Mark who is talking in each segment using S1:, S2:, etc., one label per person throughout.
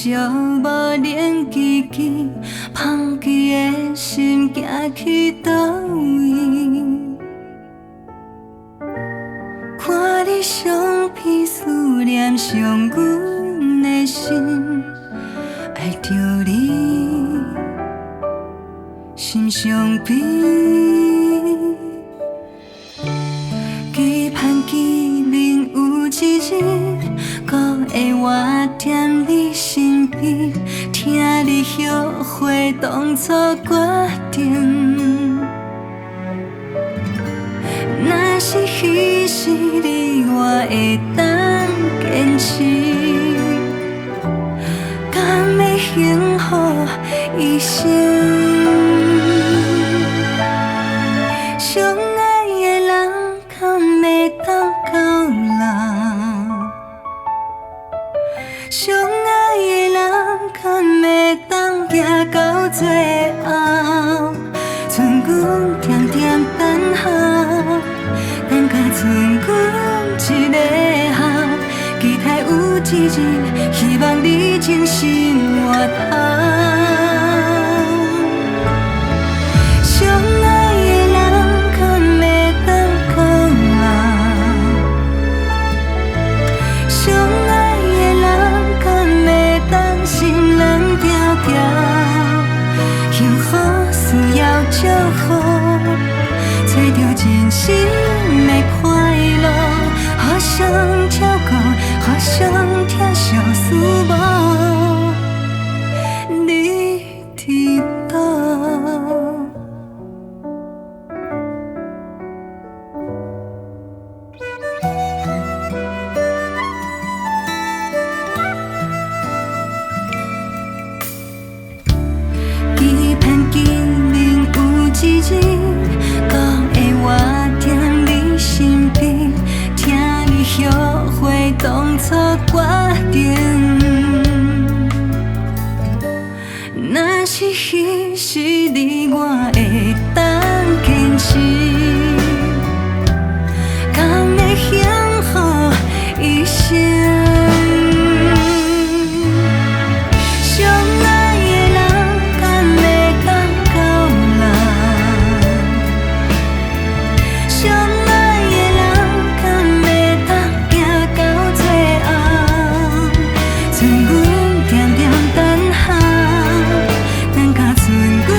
S1: 寂无能记起，放弃的心行去倒位？看你相片思念上阮的心，爱着你心伤悲。期盼见面有一日，搁会活踮你身边，听你后悔当初决定。若是彼时你我会当坚持，敢会幸福一生？相爱的人敢会当到老？相爱的人敢会当行到最后？剩阮点点等候。等甲剩阮一个后，期待有一日，希望你真心回头。相爱的人敢会当到老？相爱的人敢会当心人条条？幸福需要祝福，找着真心的快乐，互相照顾，互相疼惜思慕。你伫倒？期盼见面有一日，搁会活踮你身边，听你后悔当初决定。若是彼时你我会当坚持，敢会幸福一生？相爱的人敢会当到老？相爱的人敢会当行到最后？剩阮点点等候，等甲剩阮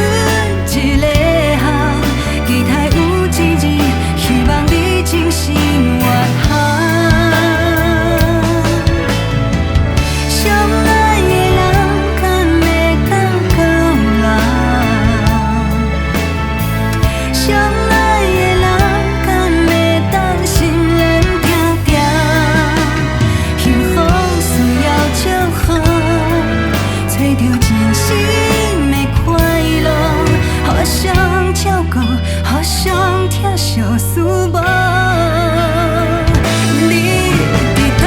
S1: 一个后，期待有一日，希望你真心回头。相爱的人敢会当到老？相爱的人敢会当心人条条？幸福需要祝福，找着真心的快乐，互相照顾，互相疼惜思慕。你伫倒？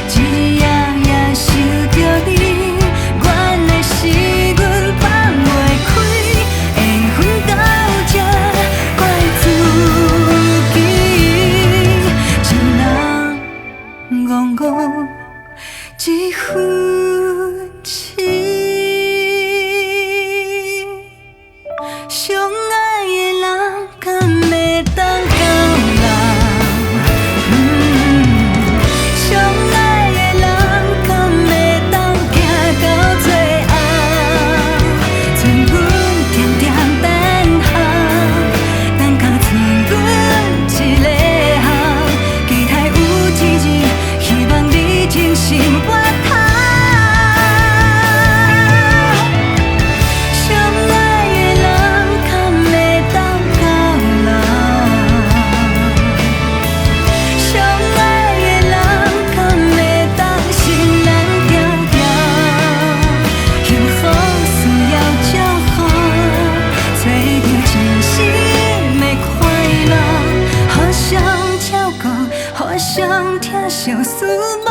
S1: 一夜夜想着你，原来是阮放袂开，缘分到这怪自己，一人戆戆一分痴。相爱的人敢会当到老？相爱的人敢会当行到最后？剩阮点点等候，等甲剩阮一个后，期待有一日，希望你真心回头。相爱的人敢会当到老？相爱的人敢会当心人条条？幸福需要祝福，找着真心的快乐，互相照顾，互相疼惜思慕。